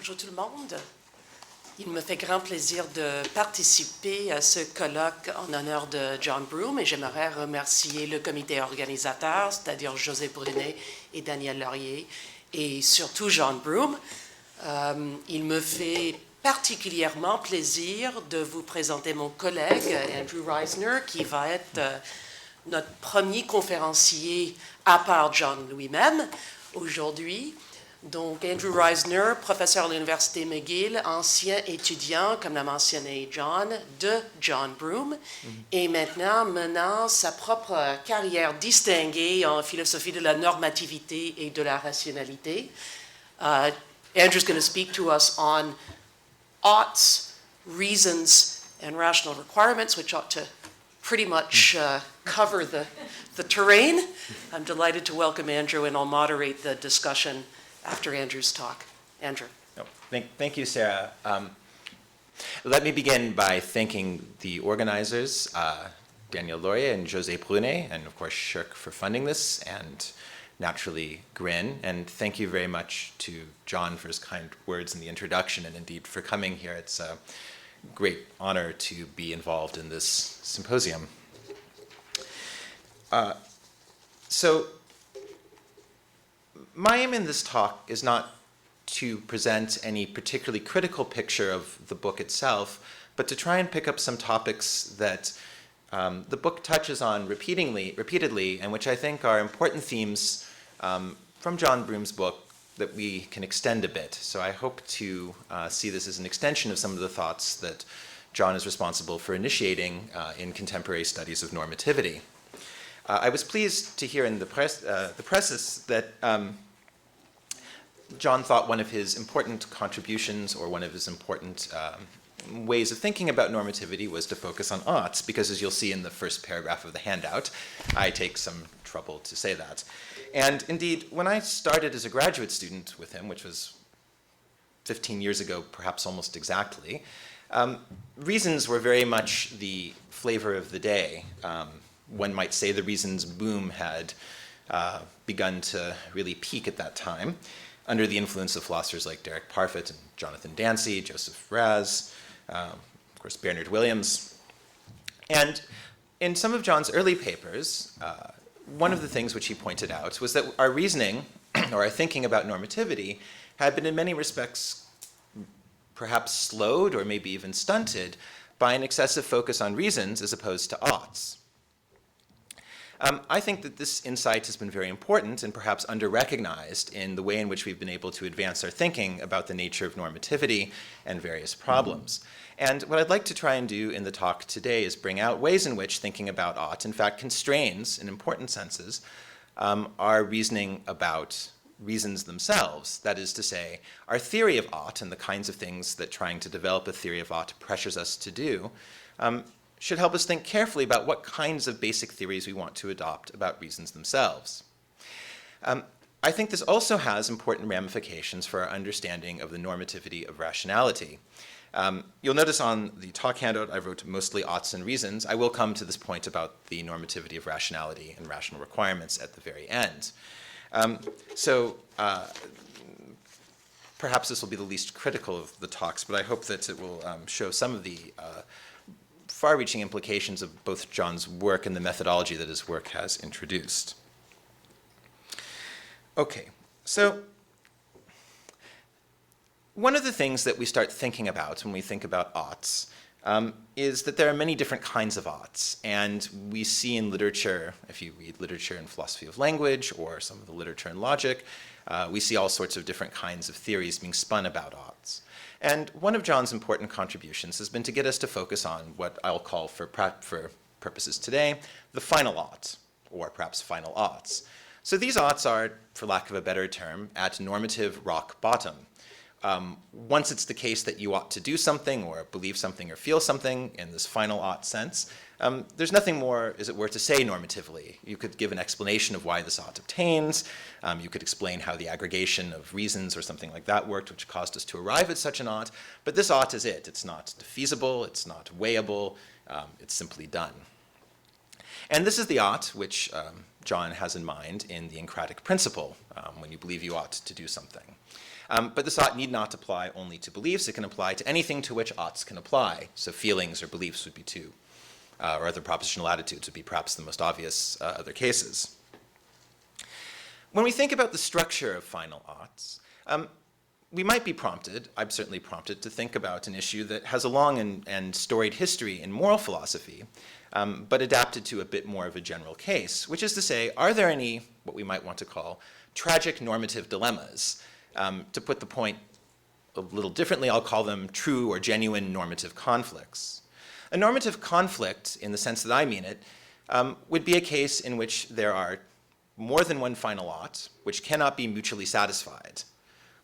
Bonjour tout le monde. Il me fait grand plaisir de participer à ce colloque en honneur de John Broome et j'aimerais remercier le comité organisateur, c'est-à-dire José Brunet et Daniel Laurier, et surtout John Broome. Il me fait particulièrement plaisir de vous présenter mon collègue Andrew Reisner, qui va être notre premier conférencier à part John lui-même aujourd'hui. Donc, Andrew Reisner, professeur à l'Université McGill, ancien étudiant, comme l'a mentionné John, de John Broome, et maintenant menant sa propre carrière distinguée en philosophie de la normativité et de la rationalité. Andrew's going to speak to us on oughts, reasons, and rational requirements, which ought to pretty much cover the terrain. I'm delighted to welcome Andrew, and I'll moderate the discussion after Andrew's talk. Andrew. Oh, thank you, Sarah. Let me begin by thanking the organizers, Daniel Laurier and José Brunet, and of course Shirk for funding this, and naturally GRIN. And thank you very much to John for his kind words in the introduction, and indeed for coming here. It's a great honor to be involved in this symposium. My aim in this talk is not to present any particularly critical picture of the book itself, but to try and pick up some topics that the book touches on repeatedly, and which I think are important themes from John Broome's book that we can extend a bit. So I hope to see this as an extension of some of the thoughts that John is responsible for initiating in contemporary studies of normativity. I was pleased to hear in the preface that John thought one of his important contributions, or one of his important ways of thinking about normativity, was to focus on oughts, because as you'll see in the first paragraph of the handout, I take some trouble to say that. And indeed, when I started as a graduate student with him, which was 15 years ago, perhaps almost exactly, reasons were very much the flavor of the day. One might say the reasons boom had begun to really peak at that time, under the influence of philosophers like Derek Parfit and Jonathan Dancy, Joseph Raz, of course Bernard Williams. And in some of John's early papers, one of the things which he pointed out was that our reasoning, or our thinking about normativity, had been in many respects perhaps slowed or maybe even stunted by an excessive focus on reasons as opposed to oughts. I think that this insight has been very important and perhaps under-recognized in the way in which we've been able to advance our thinking about the nature of normativity and various problems. And what I'd like to try and do in the talk today is bring out ways in which thinking about ought, in fact, constrains, in important senses, our reasoning about reasons themselves. That is to say, our theory of ought and the kinds of things that trying to develop a theory of ought pressures us to do should help us think carefully about what kinds of basic theories we want to adopt about reasons themselves. I think this also has important ramifications for our understanding of the normativity of rationality. You'll notice on the talk handout I wrote mostly oughts and reasons. I will come to this point about the normativity of rationality and rational requirements at the very end. Perhaps this will be the least critical of the talks, but I hope that it will show some of the far-reaching implications of both John's work and the methodology that his work has introduced. Okay, so one of the things that we start thinking about when we think about oughts is that there are many different kinds of oughts, and we see in literature, if you read literature in philosophy of language or some of the literature in logic, we see all sorts of different kinds of theories being spun about oughts. And one of John's important contributions has been to get us to focus on what I'll call, for purposes today, the final ought, or perhaps final oughts. So these oughts are, for lack of a better term, at normative rock bottom. Once it's the case that you ought to do something or believe something or feel something in this final ought sense, there's nothing more, as it were, to say normatively. You could give an explanation of why this ought obtains. You could explain how the aggregation of reasons or something like that worked, which caused us to arrive at such an ought. But this ought is it. It's not defeasible. It's not weighable. It's simply done. And this is the ought which John has in mind in the Encratic principle, when you believe you ought to do something. But this ought need not apply only to beliefs. It can apply to anything to which oughts can apply. So feelings or beliefs would be two, or other propositional attitudes would be perhaps the most obvious other cases. When we think about the structure of final oughts, we might be prompted, I'm certainly prompted, to think about an issue that has a long and storied history in moral philosophy, but adapted to a bit more of a general case, which is to say, are there any, what we might want to call, tragic normative dilemmas? To put the point a little differently, I'll call them true or genuine normative conflicts. A normative conflict, in the sense that I mean it, would be a case in which there are more than one final ought, which cannot be mutually satisfied.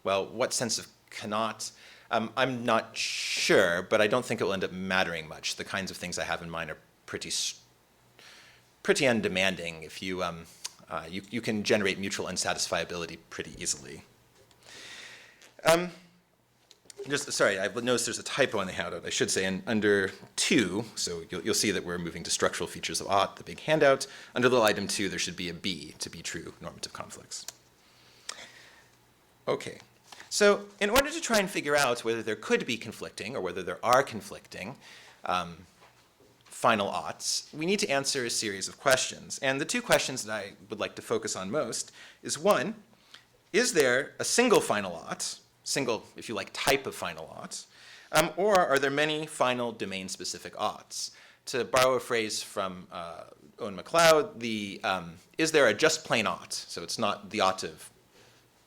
Well, what sense of cannot? I'm not sure, but I don't think it will end up mattering much. The kinds of things I have in mind are pretty undemanding. If you can generate mutual unsatisfiability pretty easily. Sorry, I've noticed there's a typo in the handout. I should say under 2, so you'll see that we're moving to structural features of ought, the big handout. Under little item 2, there should be a B to be true normative conflicts. Okay, so in order to try and figure out whether there could be conflicting or whether there are conflicting final oughts, we need to answer a series of questions. And the two questions that I would like to focus on most is, one, is there a single final ought, single, if you like, type of final ought, or are there many final domain-specific oughts? To borrow a phrase from Owen MacLeod, is there a just plain ought? So it's not the ought of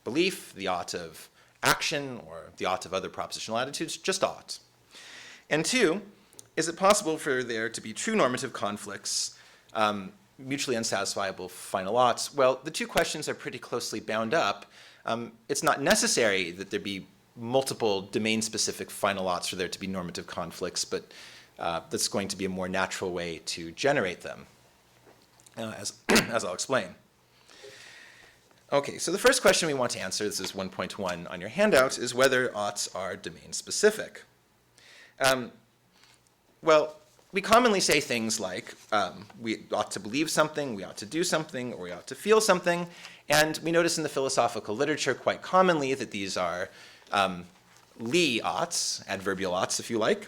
belief, the ought of action, or the ought of other propositional attitudes, just ought. And two, is it possible for there to be true normative conflicts, mutually unsatisfiable final oughts? Well, the two questions are pretty closely bound up. It's not necessary that there be multiple domain-specific final oughts for there to be normative conflicts, but that's going to be a more natural way to generate them, as I'll explain. Okay, so the first question we want to answer, this is 1.1 on your handout, is whether oughts are domain-specific. Well, we commonly say things like, we ought to believe something, we ought to do something, or we ought to feel something, and we notice in the philosophical literature quite commonly that these are li oughts, adverbial oughts if you like.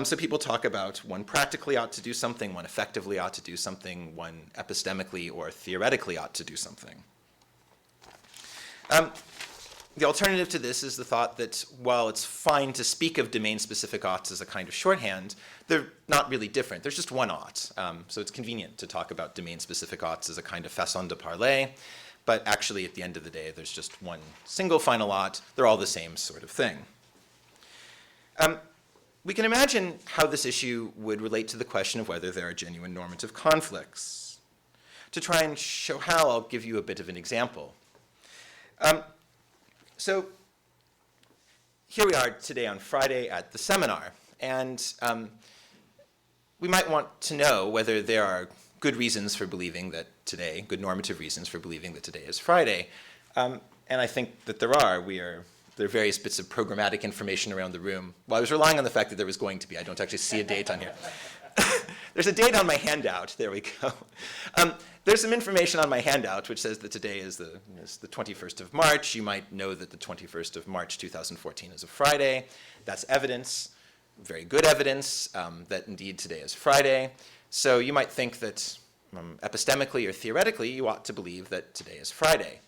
So people talk about one practically ought to do something, one effectively ought to do something, one epistemically or theoretically ought to do something. The alternative to this is the thought that while it's fine to speak of domain-specific oughts as a kind of shorthand, they're not really different. There's just one ought. So it's convenient to talk about domain-specific oughts as a kind of façon de parler, but actually at the end of the day, there's just one single final ought. They're all the same sort of thing. We can imagine how this issue would relate to the question of whether there are genuine normative conflicts. To try and show how, I'll give you a bit of an example. So here we are today on Friday at the seminar, and we might want to know whether there are good reasons for believing that today, good normative reasons for believing that today is Friday. And I think that there are. There are various bits of programmatic information around the room. Well, I was relying on the fact that there was going to be. I don't actually see a date on here. There's a date on my handout. There we go. There's some information on my handout which says that today is the 21st of March. You might know that the 21st of March 2014 is a Friday. That's evidence, very good evidence, that indeed today is Friday. So you might think that epistemically or theoretically you ought to believe that today is Friday.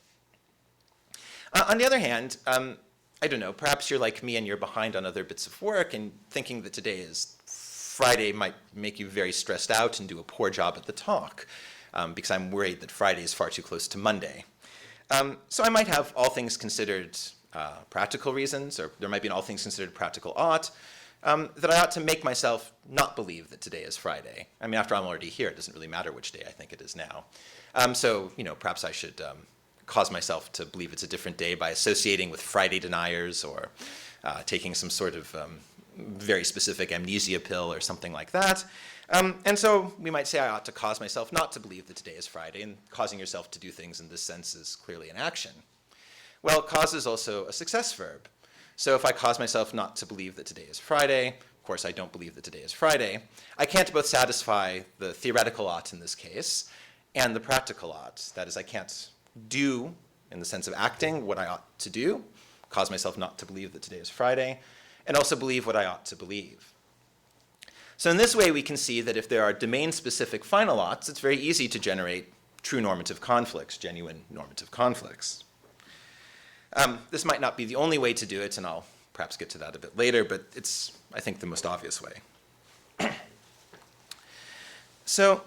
On the other hand, I don't know, perhaps you're like me and you're behind on other bits of work, and thinking that today is Friday might make you very stressed out and do a poor job at the talk, because I'm worried that Friday is far too close to Monday. So I might have all things considered practical reasons, or there might be an all things considered practical ought, that I ought to make myself not believe that today is Friday. I mean, after I'm already here, it doesn't really matter which day I think it is now. So, perhaps I should cause myself to believe it's a different day by associating with Friday deniers, or taking some sort of very specific amnesia pill or something like that. And so we might say I ought to cause myself not to believe that today is Friday, and causing yourself to do things in this sense is clearly an action. Well, cause is also a success verb. So if I cause myself not to believe that today is Friday, of course I don't believe that today is Friday, I can't both satisfy the theoretical ought in this case and the practical ought. That is, I can't do, in the sense of acting, what I ought to do, cause myself not to believe that today is Friday, and also believe what I ought to believe. So in this way, we can see that if there are domain-specific final oughts, it's very easy to generate true normative conflicts, genuine normative conflicts. This might not be the only way to do it, and I'll perhaps get to that a bit later, but it's, I think, the most obvious way. So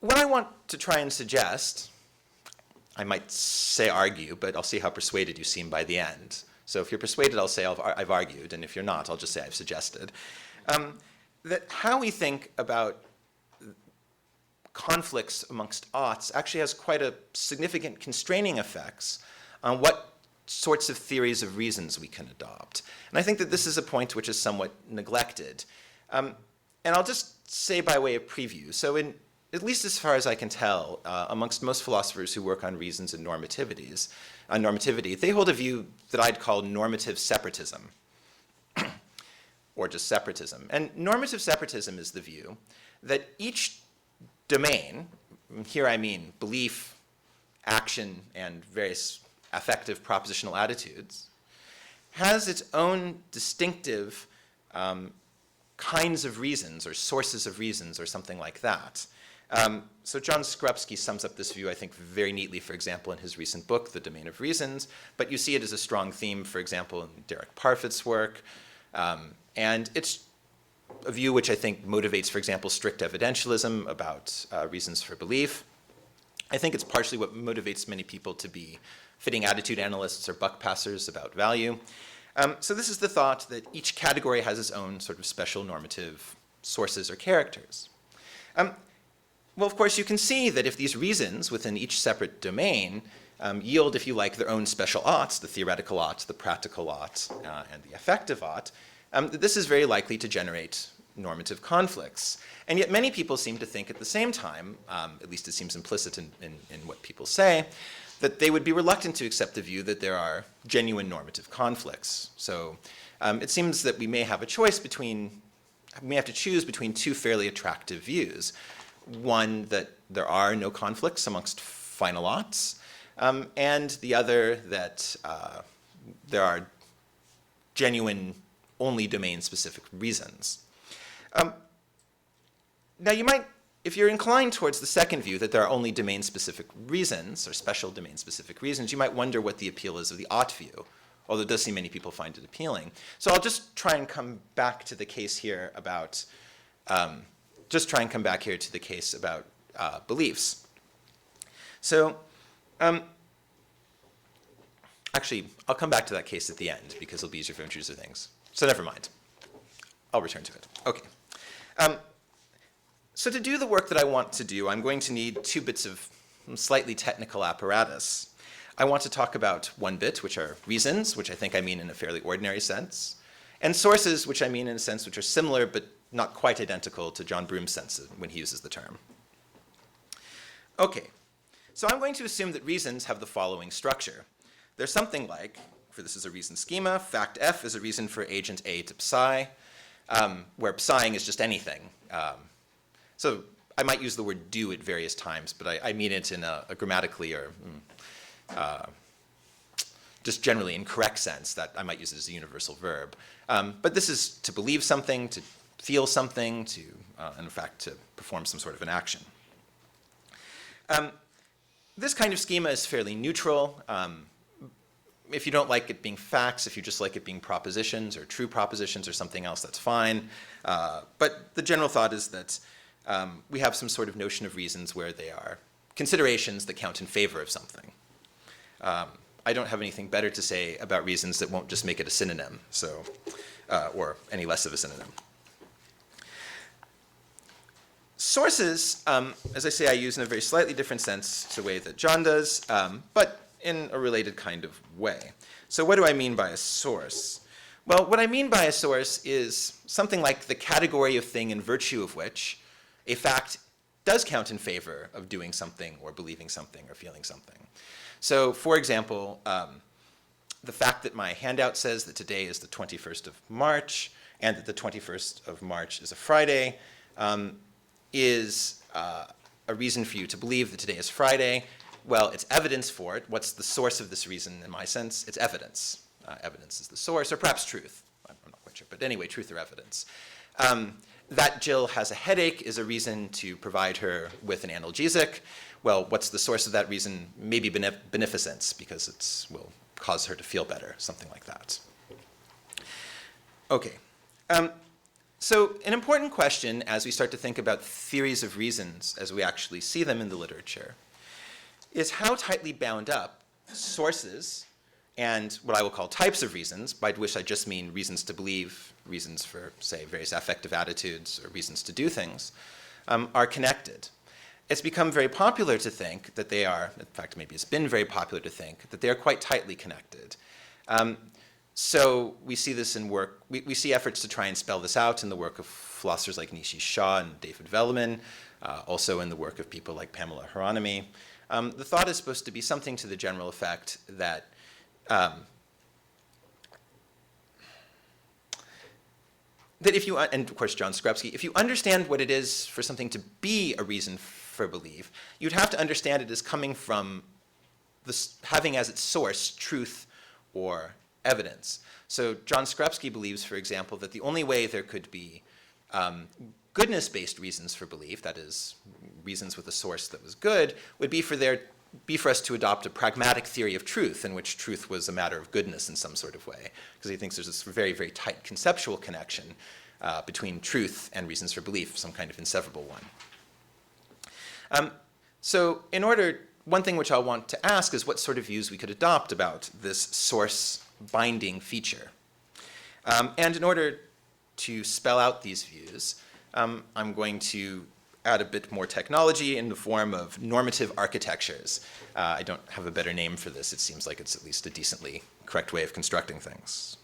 what I want to try and suggest, I might say argue, but I'll see how persuaded you seem by the end. So if you're persuaded, I'll say I've argued, and if you're not, I'll just say I've suggested. That how we think about conflicts amongst oughts actually has quite a significant constraining effects on what sorts of theories of reasons we can adopt. And I think that this is a point which is somewhat neglected. And I'll just say by way of preview, so at least as far as I can tell, amongst most philosophers who work on reasons and normativity, they hold a view that I'd call normative separatism, or just separatism. And normative separatism is the view that each domain, here I mean belief, action, and various affective propositional attitudes, has its own distinctive kinds of reasons or sources of reasons or something like that. So John Skrupski sums up this view, I think, very neatly, for example, in his recent book, The Domain of Reasons, but you see it as a strong theme, for example, in Derek Parfit's work. And it's a view which I think motivates, for example, strict evidentialism about reasons for belief. I think it's partially what motivates many people to be fitting attitude analysts or buck passers about value. So this is the thought that each category has its own sort of special normative sources or characters. Well, of course, you can see that if these reasons within each separate domain yield, if you like, their own special oughts, the theoretical ought, the practical ought, and the affective ought, this is very likely to generate normative conflicts. And yet many people seem to think at the same time, at least it seems implicit in what people say, that they would be reluctant to accept the view that there are genuine normative conflicts. So it seems that we may have a choice between, we may have to choose between two fairly attractive views. One, that there are no conflicts amongst final oughts, and the other, that there are genuine, only domain-specific reasons. Now you might, if you're inclined towards the second view, that there are only domain-specific reasons, or special domain-specific reasons, you might wonder what the appeal is of the ought view, although it does seem many people find it appealing. So I'll just try and come back to the case here about, beliefs. So actually, I'll come back to that case at the end, because it'll be easier for me to choose the things. So never mind. I'll return to it. Okay. So to do the work that I want to do, I'm going to need two bits of slightly technical apparatus. I want to talk about one bit, which are reasons, which I think I mean in a fairly ordinary sense, and sources, which I mean in a sense which are similar but not quite identical to John Broome's sense when he uses the term. Okay. So I'm going to assume that reasons have the following structure. There's something like, for this is a reason schema, fact F is a reason for agent A to psi, where psiing is just anything. So I might use the word do at various times, but I mean it in a grammatically or just generally incorrect sense that I might use it as a universal verb. But this is to believe something, to feel something, to, in fact, to perform some sort of an action. This kind of schema is fairly neutral. If you don't like it being facts, if you just like it being propositions or true propositions or something else, that's fine. But the general thought is that we have some sort of notion of reasons where they are considerations that count in favor of something. I don't have anything better to say about reasons that won't just make it a synonym, so, or any less of a synonym. Sources, as I say, I use in a very slightly different sense to the way that John does, but in a related kind of way. So what do I mean by a source? Well, what I mean by a source is something like the category of thing in virtue of which a fact does count in favor of doing something or believing something or feeling something. So, for example, the fact that my handout says that today is the 21st of March and that the 21st of March is a Friday is a reason for you to believe that today is Friday, Well, it's evidence for it. What's the source of this reason? In my sense, it's evidence. Evidence is the source, or perhaps truth. I'm not quite sure. But anyway, truth or evidence. That Jill has a headache is a reason to provide her with an analgesic. Well, what's the source of that reason? Maybe beneficence, because it will cause her to feel better, something like that. Okay. So an important question as we start to think about theories of reasons as we actually see them in the literature is how tightly bound up sources and what I will call types of reasons, by which I just mean reasons to believe, reasons for, say, various affective attitudes, or reasons to do things, are connected. It's become very popular to think that they are, in fact, maybe it's been very popular to think that they are quite tightly connected. So we see this in work, we see efforts to try and spell this out in the work of philosophers like Nishi Shah and David Velleman, also in the work of people like Pamela Hieronymi. The thought is supposed to be something to the general effect that that if you, and of course John Skrebsky, if you understand what it is for something to be a reason for belief, you'd have to understand it as coming from having as its source truth or evidence. So John Skrebsky believes, for example, that the only way there could be goodness-based reasons for belief, that is, reasons with a source that was good, would be for us to adopt a pragmatic theory of truth in which truth was a matter of goodness in some sort of way. Because he thinks there's this very, very tight conceptual connection between truth and reasons for belief, some kind of inseparable one. So one thing which I'll want to ask is what sort of views we could adopt about this source binding feature. And in order to spell out these views, I'm going to add a bit more technology in the form of normative architectures. I don't have a better name for this. It seems like it's at least a decently correct way of constructing things.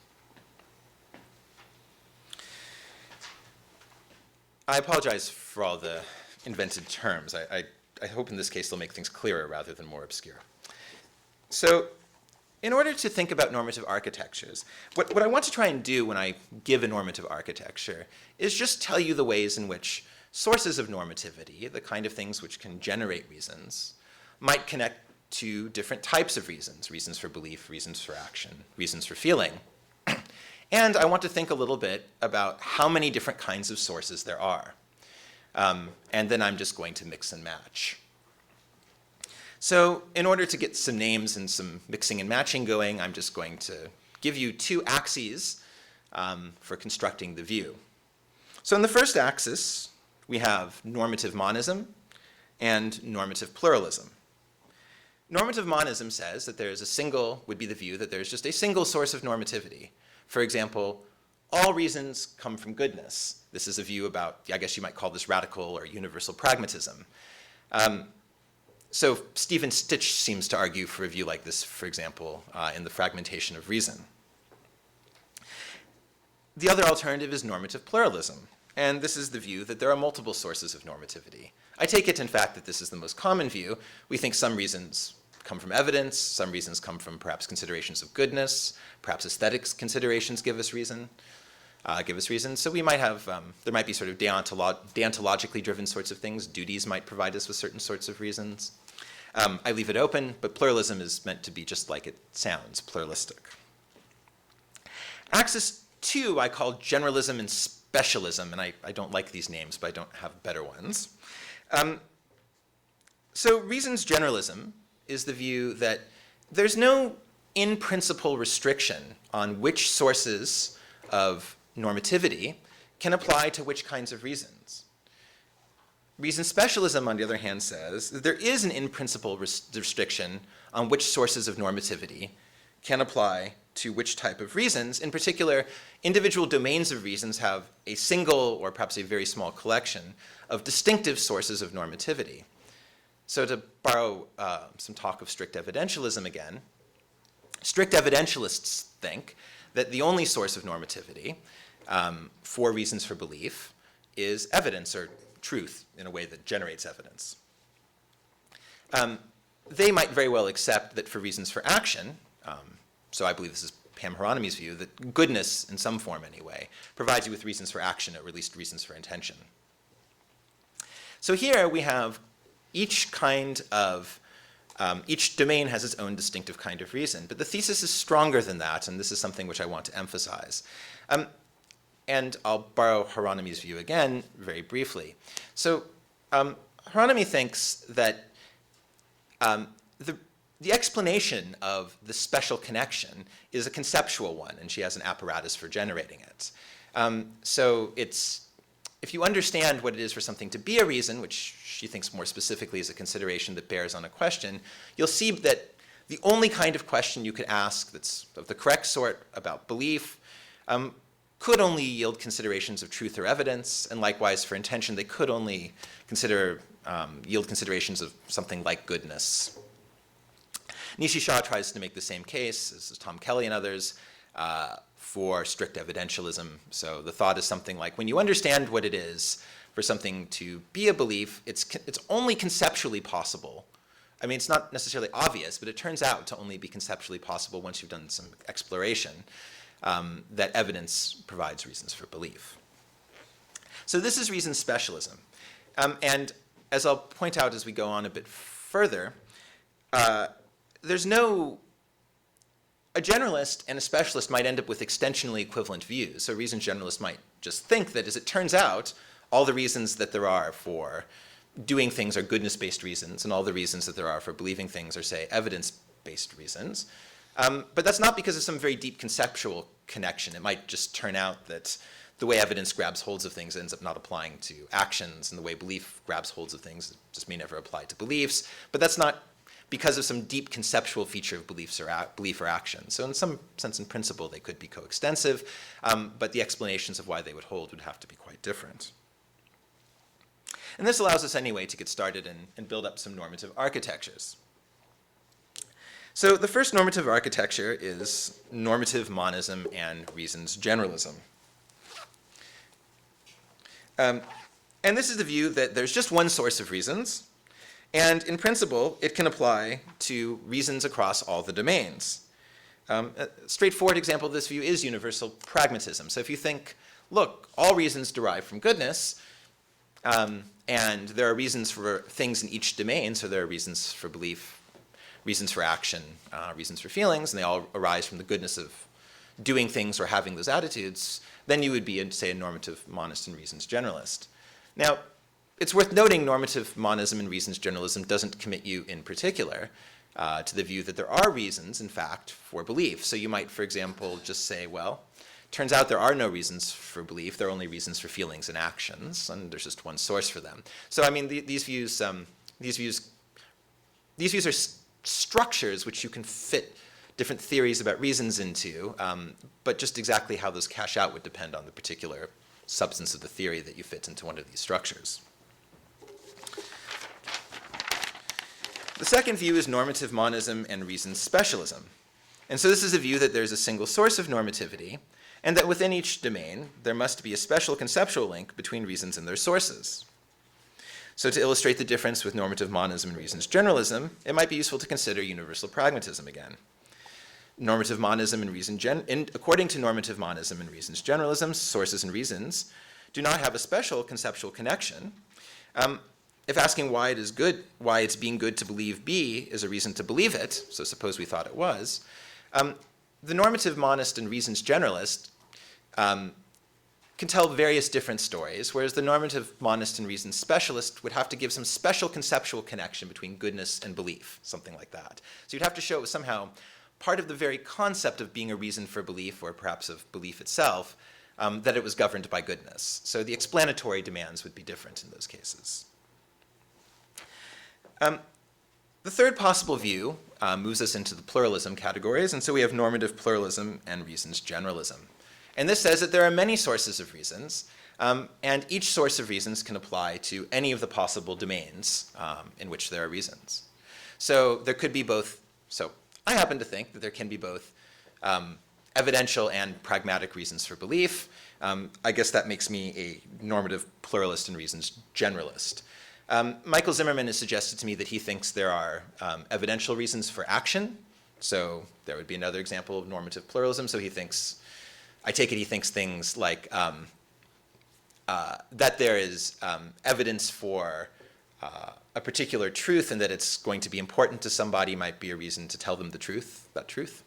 I apologize for all the invented terms. I hope in this case they'll make things clearer rather than more obscure. So in order to think about normative architectures, what I want to try and do when I give a normative architecture is just tell you the ways in which sources of normativity, the kind of things which can generate reasons, might connect to different types of reasons, reasons for belief, reasons for action, reasons for feeling. And I want to think a little bit about how many different kinds of sources there are. And then I'm just going to mix and match. So in order to get some names and some mixing and matching going, I'm just going to give you two axes for constructing the view. So in the first axis, we have normative monism and normative pluralism. Normative monism says that would be the view that there's just a single source of normativity. For example, all reasons come from goodness. This is a view about, I guess you might call this radical or universal pragmatism. So Stephen Stitch seems to argue for a view like this, for example, in The Fragmentation of Reason. The other alternative is normative pluralism. And this is the view that there are multiple sources of normativity. I take it, in fact, that this is the most common view. We think some reasons come from evidence, some reasons come from perhaps considerations of goodness, perhaps aesthetics considerations give us reason. So we might have, there might be sort of deontologically driven sorts of things. Duties might provide us with certain sorts of reasons. I leave it open, but pluralism is meant to be just like it sounds, pluralistic. Axis 2 I call generalism and specialism, and I don't like these names, but I don't have better ones. So reasons generalism is the view that there's no in-principle restriction on which sources of normativity can apply to which kinds of reasons. Reason specialism, on the other hand, says that there is an in-principle restriction on which sources of normativity can apply to which type of reasons. In particular, individual domains of reasons have a single or perhaps a very small collection of distinctive sources of normativity. So to borrow some talk of strict evidentialism again, strict evidentialists think that the only source of normativity for reasons for belief is evidence or truth in a way that generates evidence. They might very well accept that for reasons for action, so I believe this is Pam Hieronymi's view, that goodness, in some form anyway, provides you with reasons for action, or at least reasons for intention. So here we have each kind of Each domain has its own distinctive kind of reason, but the thesis is stronger than that, and this is something which I want to emphasize. And I'll borrow Hieronymus' view again very briefly. So Hieronymus thinks that the explanation of the special connection is a conceptual one, and she has an apparatus for generating it. So if you understand what it is for something to be a reason, which she thinks more specifically is a consideration that bears on a question, you'll see that the only kind of question you could ask that's of the correct sort about belief could only yield considerations of truth or evidence, and likewise for intention, they could only yield considerations of something like goodness. Nishi Shah tries to make the same case, as does Tom Kelly and others, for strict evidentialism. So the thought is something like, when you understand what it is for something to be a belief, it's only conceptually possible. I mean, it's not necessarily obvious, but it turns out to only be conceptually possible once you've done some exploration, that evidence provides reasons for belief. So this is reason specialism. And as I'll point out as we go on a bit further, a generalist and a specialist might end up with extensionally equivalent views. So a reason generalist might just think that, as it turns out, all the reasons that there are for doing things are goodness-based reasons, and all the reasons that there are for believing things are, say, evidence-based reasons. But that's not because of some very deep conceptual connection. It might just turn out that the way evidence grabs holds of things ends up not applying to actions, and the way belief grabs holds of things just may never apply to beliefs. But that's not because of some deep conceptual feature of belief or action. So in some sense, in principle, they could be coextensive, but the explanations of why they would hold would have to be quite different. And this allows us anyway to get started and build up some normative architectures. So the first normative architecture is normative monism and reasons generalism. And this is the view that there's just one source of reasons, and in principle, it can apply to reasons across all the domains. A straightforward example of this view is universal pragmatism. So if you think, look, all reasons derive from goodness, and there are reasons for things in each domain, so there are reasons for belief, reasons for action, reasons for feelings, and they all arise from the goodness of doing things or having those attitudes, then you would be, say, a normative monist and reasons generalist. Now, it's worth noting normative monism and reasons generalism doesn't commit you in particular to the view that there are reasons, in fact, for belief. So you might, for example, just say, well, turns out there are no reasons for belief, there are only reasons for feelings and actions, and there's just one source for them. So I mean, these views are structures which you can fit different theories about reasons into, but just exactly how those cash out would depend on the particular substance of the theory that you fit into one of these structures. The second view is normative monism and reasons specialism. And so this is a view that there's a single source of normativity, and that within each domain, there must be a special conceptual link between reasons and their sources. So to illustrate the difference with normative monism and reasons generalism, it might be useful to consider universal pragmatism again. Normative monism and according to normative monism and reasons generalism, sources and reasons do not have a special conceptual connection. If asking why it's being good to believe B is a reason to believe it, so suppose we thought it was, the normative monist and reasons generalist can tell various different stories, whereas the normative monist and reasons specialist would have to give some special conceptual connection between goodness and belief, something like that. So you'd have to show it was somehow part of the very concept of being a reason for belief, or perhaps of belief itself, that it was governed by goodness. So the explanatory demands would be different in those cases. The third possible view moves us into the pluralism categories, and so we have normative pluralism and reasons generalism. And this says that there are many sources of reasons, and each source of reasons can apply to any of the possible domains in which there are reasons. So there could be both, so I happen to think that there can be both evidential and pragmatic reasons for belief. I guess that makes me a normative pluralist and reasons generalist. Michael Zimmerman has suggested to me that he thinks there are evidential reasons for action. So there would be another example of normative pluralism. So he thinks, I take it he thinks things like that there is evidence for a particular truth and that it's going to be important to somebody might be a reason to tell them the truth, that truth.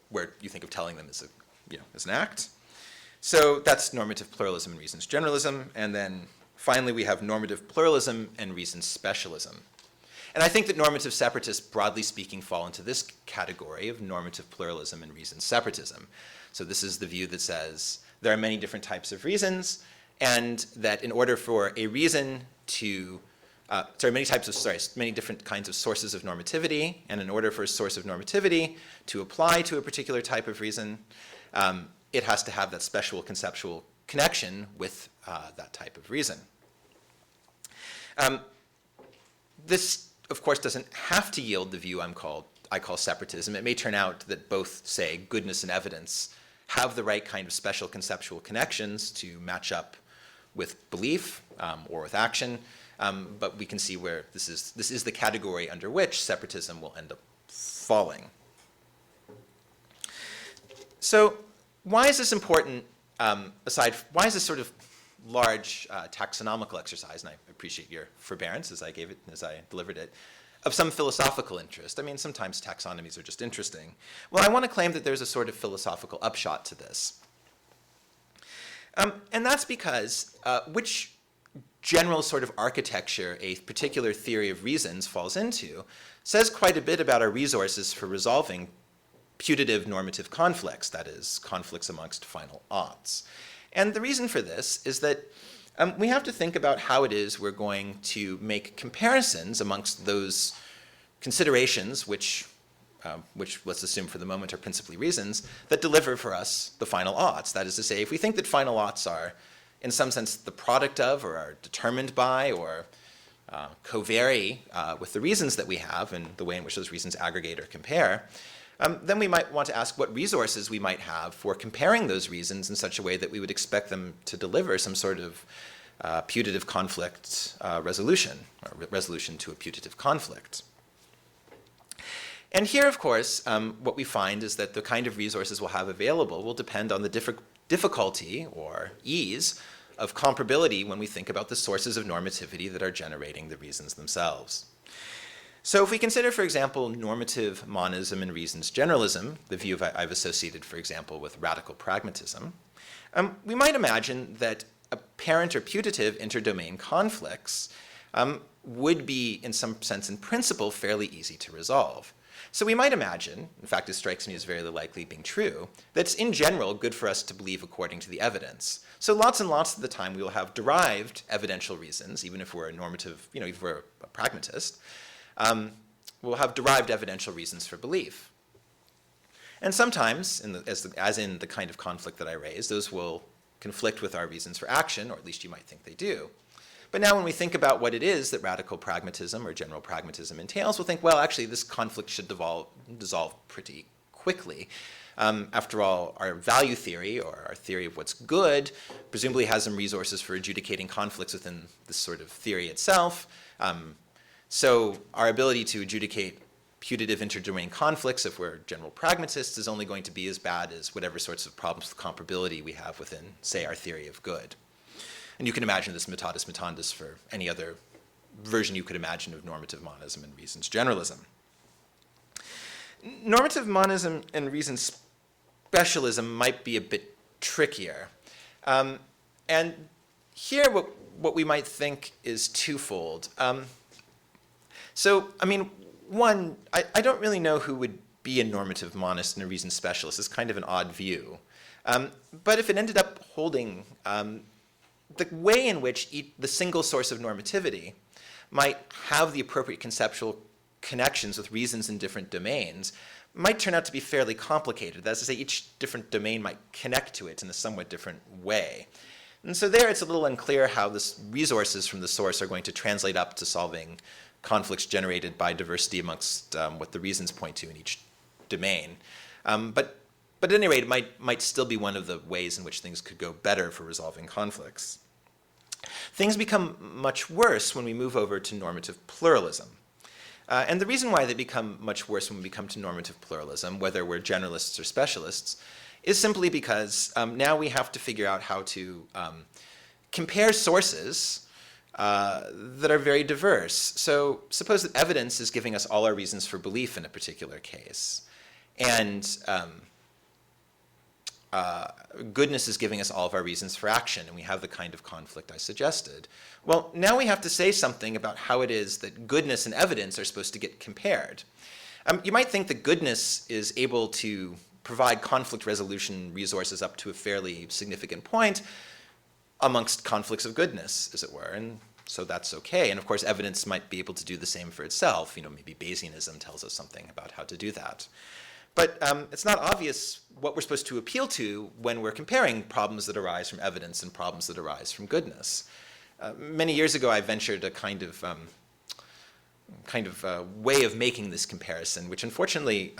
Where you think of telling them as as an act. So that's normative pluralism and reasons generalism. And then finally, we have normative pluralism and reasons specialism. And I think that normative separatists, broadly speaking, fall into this category of normative pluralism and reasons separatism. So this is the view that says there are many different types of reasons, and that in order for a reason to many different kinds of sources of normativity, and in order for a source of normativity to apply to a particular type of reason, it has to have that special conceptual connection with that type of reason. This, of course, doesn't have to yield the view I call separatism. It may turn out that both, say, goodness and evidence have the right kind of special conceptual connections to match up with belief or with action, but we can see where this is the category under which separatism will end up falling. So why is this important, why is this sort of large taxonomical exercise, and I appreciate your forbearance as I delivered it, of some philosophical interest? I mean, sometimes taxonomies are just interesting. Well, I want to claim that there's a sort of philosophical upshot to this. And that's because which general sort of architecture a particular theory of reasons falls into says quite a bit about our resources for resolving putative normative conflicts, that is, conflicts amongst final oughts. And the reason for this is that we have to think about how it is we're going to make comparisons amongst those considerations which let's assume for the moment are principally reasons, that deliver for us the final oughts. That is to say, if we think that final oughts are, in some sense, the product of or are determined by or co-vary with the reasons that we have and the way in which those reasons aggregate or compare, then we might want to ask what resources we might have for comparing those reasons in such a way that we would expect them to deliver some sort of putative conflict resolution, or resolution to a putative conflict. And here, of course, what we find is that the kind of resources we'll have available will depend on the difficulty or ease of comparability when we think about the sources of normativity that are generating the reasons themselves. So if we consider, for example, normative monism and reasons generalism, the view I've associated, for example, with radical pragmatism, we might imagine that apparent or putative interdomain conflicts would be, in some sense, in principle, fairly easy to resolve. So we might imagine, in fact, it strikes me as very likely being true, that it's in general good for us to believe according to the evidence. So lots and lots of the time we will have derived evidential reasons, even if we're a normative, even if we're a pragmatist, we'll have derived evidential reasons for belief. And sometimes, as in the kind of conflict that I raised, those will conflict with our reasons for action, or at least you might think they do. But now when we think about what it is that radical pragmatism or general pragmatism entails, we'll think, well, actually, this conflict should dissolve pretty quickly. After all, our value theory, or our theory of what's good, presumably has some resources for adjudicating conflicts within this sort of theory itself. So our ability to adjudicate putative interdomain conflicts, if we're general pragmatists, is only going to be as bad as whatever sorts of problems with comparability we have within, say, our theory of good. And you can imagine this mutatis mutandis for any other version you could imagine of normative monism and reasons generalism. Normative monism and reasons specialism might be a bit trickier. And here what we might think is twofold. So, I mean, one, I don't really know who would be a normative monist and a reason specialist. It's kind of an odd view. But if it ended up holding the way in which the single source of normativity might have the appropriate conceptual connections with reasons in different domains might turn out to be fairly complicated. That's to say, each different domain might connect to it in a somewhat different way. And so there it's a little unclear how the resources from the source are going to translate up to solving conflicts generated by diversity amongst what the reasons point to in each domain. But at any rate, it might still be one of the ways in which things could go better for resolving conflicts. Things become much worse when we move over to normative pluralism. And the reason why they become much worse when we come to normative pluralism, whether we're generalists or specialists, is simply because now we have to figure out how to compare sources that are very diverse. So suppose that evidence is giving us all our reasons for belief in a particular case, and goodness is giving us all of our reasons for action, and we have the kind of conflict I suggested. Well, now we have to say something about how it is that goodness and evidence are supposed to get compared. You might think that goodness is able to provide conflict resolution resources up to a fairly significant point amongst conflicts of goodness, as it were, and so that's okay. And of course, evidence might be able to do the same for itself. Maybe Bayesianism tells us something about how to do that. But it's not obvious what we're supposed to appeal to when we're comparing problems that arise from evidence and problems that arise from goodness. Many years ago, I ventured a kind of way of making this comparison, which unfortunately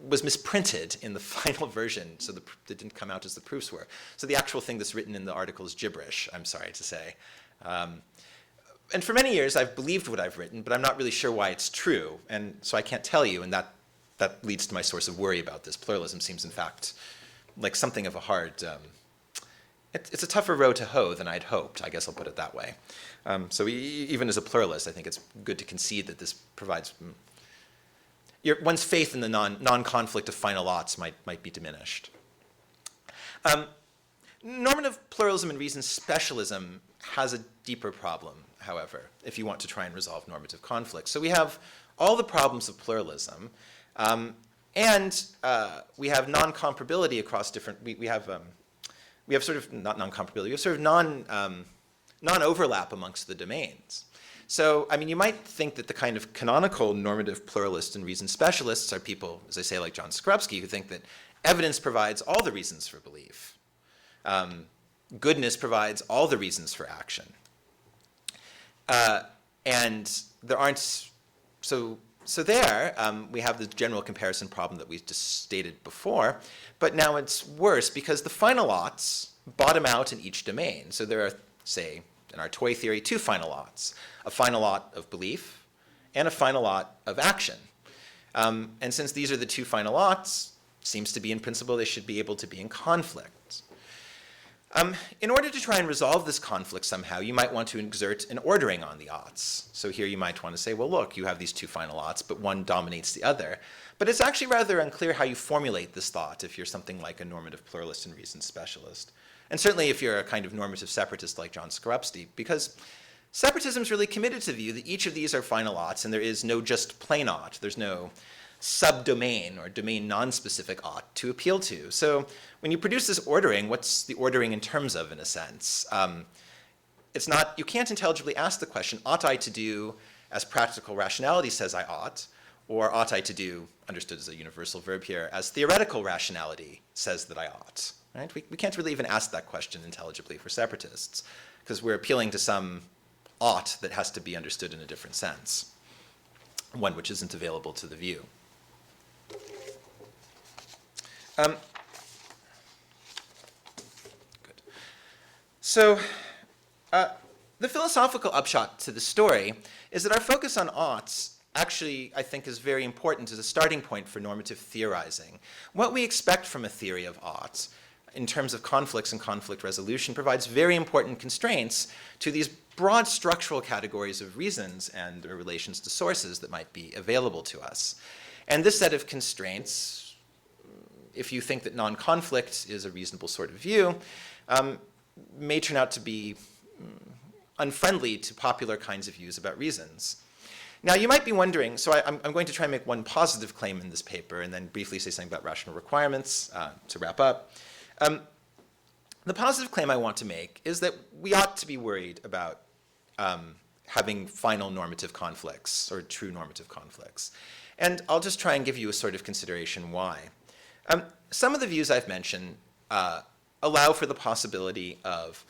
was misprinted in the final version, so it didn't come out as the proofs were. So the actual thing that's written in the article is gibberish, I'm sorry to say. And for many years, I've believed what I've written, but I'm not really sure why it's true, and so I can't tell you, and that leads to my source of worry about this. Pluralism seems, in fact, like something of a hard... it's a tougher row to hoe than I'd hoped, I guess I'll put it that way. So even as a pluralist, I think it's good to concede that this provides... one's faith in the non-conflict of final oughts might be diminished. Normative pluralism and reason specialism has a deeper problem, however, if you want to try and resolve normative conflicts. So we have all the problems of pluralism, and we have non-comparability across different... We have sort of, not non-comparability, we have sort of non-overlap amongst the domains. So, you might think that the kind of canonical normative pluralists and reason specialists are people, as I say, like John Skorupski, who think that evidence provides all the reasons for belief. Goodness provides all the reasons for action. And there aren't... So there, we have the general comparison problem that we just stated before, but now it's worse because the final oughts bottom out in each domain. So there are, say, in our toy theory, two final oughts, a final ought of belief and a final ought of action. And since these are the two final oughts, seems to be in principle they should be able to be in conflict. In order to try and resolve this conflict somehow, you might want to exert an ordering on the oughts. So here you might want to say, well, look, you have these two final oughts, but one dominates the other. But it's actually rather unclear how you formulate this thought if you're something like a normative pluralist and reason specialist. And certainly if you're a kind of normative separatist like John Skorupski, because separatism is really committed to the view that each of these are final oughts and there is no just plain ought. There's no subdomain or domain non-specific ought to appeal to. So when you produce this ordering, what's the ordering in terms of, in a sense? It's not, you can't intelligibly ask the question, ought I to do as practical rationality says I ought, or ought I to do, understood as a universal verb here, as theoretical rationality says that I ought, right? We can't really even ask that question intelligibly for separatists, because we're appealing to some ought that has to be understood in a different sense, one which isn't available to the view. Good. So the philosophical upshot to the story is that our focus on oughts actually, I think, is very important as a starting point for normative theorizing. What we expect from a theory of oughts in terms of conflicts and conflict resolution provides very important constraints to these broad structural categories of reasons and their relations to sources that might be available to us. And this set of constraints, if you think that non-conflict is a reasonable sort of view, may turn out to be unfriendly to popular kinds of views about reasons. Now, you might be wondering, so I'm going to try and make one positive claim in this paper and then briefly say something about rational requirements to wrap up. The positive claim I want to make is that we ought to be worried about having final normative conflicts or true normative conflicts. And I'll just try and give you a sort of consideration why. Some of the views I've mentioned allow for the possibility of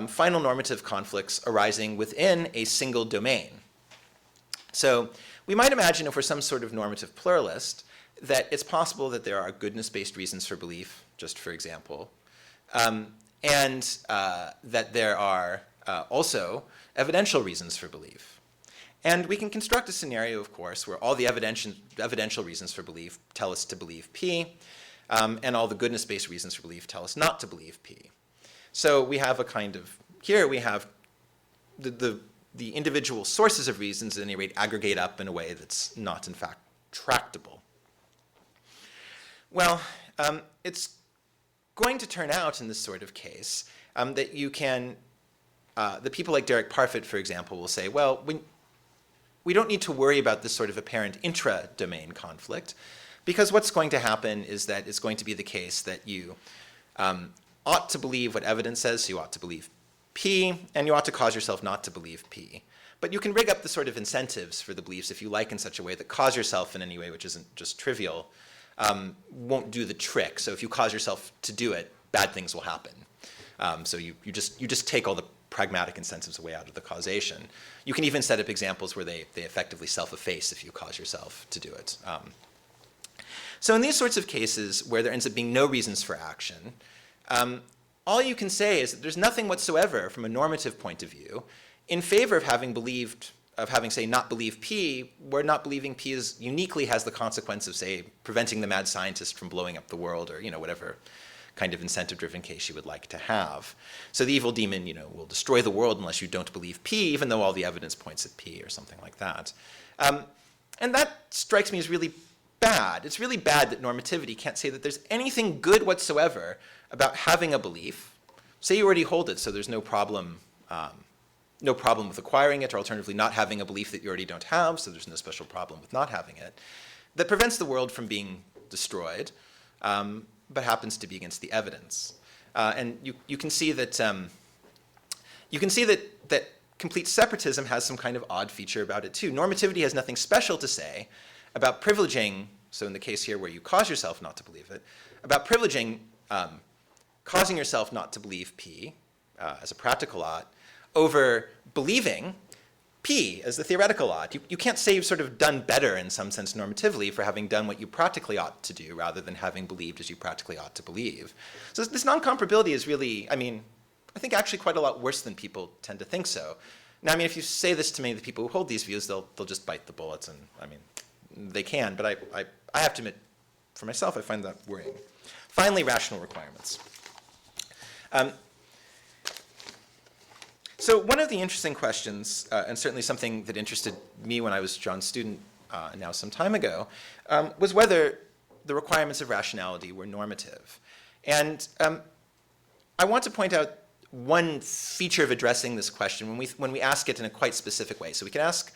final normative conflicts arising within a single domain. So we might imagine, if we're some sort of normative pluralist, that it's possible that there are goodness-based reasons for belief, just for example, and that there are also evidential reasons for belief. And we can construct a scenario, of course, where all the evidential reasons for belief tell us to believe P, and all the goodness-based reasons for belief tell us not to believe P. So we have a kind of, here we have the individual sources of reasons, at any rate, aggregate up in a way that's not, in fact, tractable. Well, it's going to turn out in this sort of case that you can, the people like Derek Parfit, for example, will say, well, we don't need to worry about this sort of apparent intra-domain conflict, because what's going to happen is that it's going to be the case that you ought to believe what evidence says, so you ought to believe P, and you ought to cause yourself not to believe P. But you can rig up the sort of incentives for the beliefs, if you like, in such a way that cause yourself in any way which isn't just trivial, won't do the trick. So if you cause yourself to do it, bad things will happen. So you just take all the pragmatic incentives away out of the causation. You can even set up examples where they effectively self-efface if you cause yourself to do it. So in these sorts of cases where there ends up being no reasons for action, all you can say is that there's nothing whatsoever from a normative point of view in favor of having, say, not believe P, where not believing P is uniquely has the consequence of, say, preventing the mad scientist from blowing up the world, or, whatever kind of incentive-driven case you would like to have. So the evil demon, will destroy the world unless you don't believe P, even though all the evidence points at P, or something like that. And that strikes me as really bad. It's really bad that normativity can't say that there's anything good whatsoever about having a belief. Say you already hold it, so there's no problem with acquiring it, or alternatively not having a belief that you already don't have, so there's no special problem with not having it, that prevents the world from being destroyed, but happens to be against the evidence. And you can see that that complete separatism has some kind of odd feature about it too. Normativity has nothing special to say about privileging, so in the case here where you cause yourself not to believe it, about privileging causing yourself not to believe P as a practical ought over believing P as the theoretical ought. You can't say you've sort of done better in some sense normatively for having done what you practically ought to do rather than having believed as you practically ought to believe. So this non-comparability is really, I think actually quite a lot worse than people tend to think so. Now, if you say this to many of the people who hold these views, they'll just bite the bullets, and they can, but I have to admit, for myself, I find that worrying. Finally, rational requirements. So one of the interesting questions, and certainly something that interested me when I was John's student now some time ago, was whether the requirements of rationality were normative. And I want to point out one feature of addressing this question when we ask it in a quite specific way. So we can ask,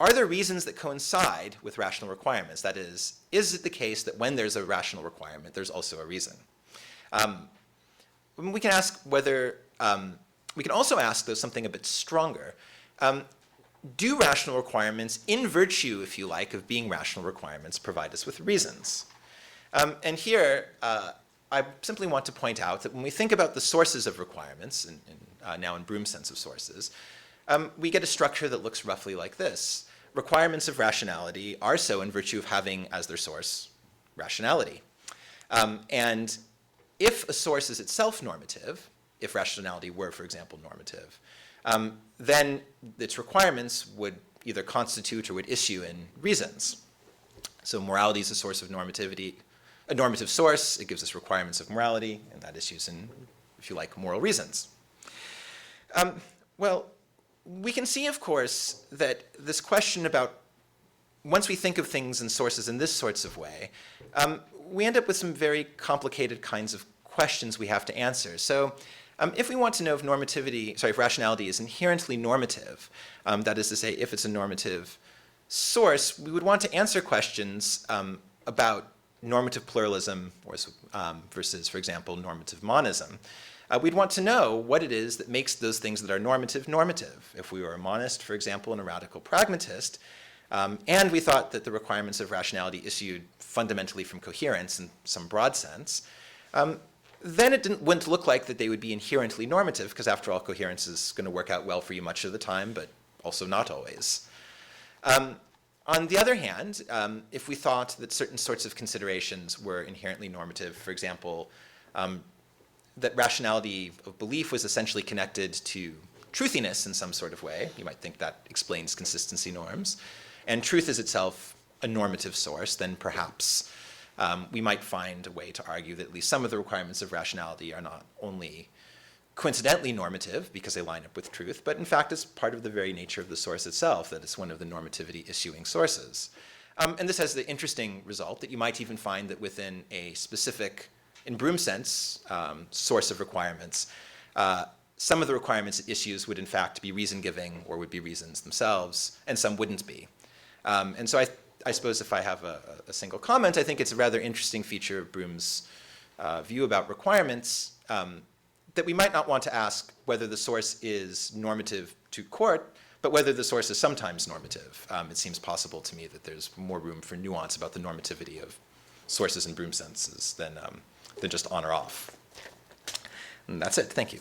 are there reasons that coincide with rational requirements? That is it the case that when there's a rational requirement, there's also a reason? We can ask whether, we can also ask, though, something a bit stronger. Do rational requirements, in virtue, if you like, of being rational requirements, provide us with reasons? And here, I simply want to point out that when we think about the sources of requirements, now in Broome's sense of sources, we get a structure that looks roughly like this. Requirements of rationality are so in virtue of having as their source rationality. And if a source is itself normative, if rationality were, for example, normative, then its requirements would either constitute or would issue in reasons. So morality is a source of normativity, a normative source. It gives us requirements of morality, and that issues in, if you like, moral reasons. Well, we can see, of course, that this question about, once we think of things and sources in this sorts of way, we end up with some very complicated kinds of questions we have to answer. So if we want to know if rationality is inherently normative, that is to say, if it's a normative source, we would want to answer questions about normative pluralism versus, for example, normative monism. We'd want to know what it is that makes those things that are normative normative. If we were a monist, for example, and a radical pragmatist, and we thought that the requirements of rationality issued fundamentally from coherence in some broad sense, then it wouldn't look like that they would be inherently normative, because after all, coherence is going to work out well for you much of the time, but also not always. On the other hand, if we thought that certain sorts of considerations were inherently normative, for example, that rationality of belief was essentially connected to truthiness in some sort of way, you might think that explains consistency norms, and truth is itself a normative source, then perhaps we might find a way to argue that at least some of the requirements of rationality are not only coincidentally normative because they line up with truth, but in fact it's part of the very nature of the source itself, that it's one of the normativity issuing sources. And this has the interesting result that you might even find that within a specific, in Broome sense, source of requirements, some of the requirements it issues would in fact be reason-giving or would be reasons themselves, and some wouldn't be. And so I suppose if I have a single comment, I think it's a rather interesting feature of Broome's view about requirements, that we might not want to ask whether the source is normative to court, but whether the source is sometimes normative. It seems possible to me that there's more room for nuance about the normativity of sources in Broome senses than just on or off. And that's it. Thank you.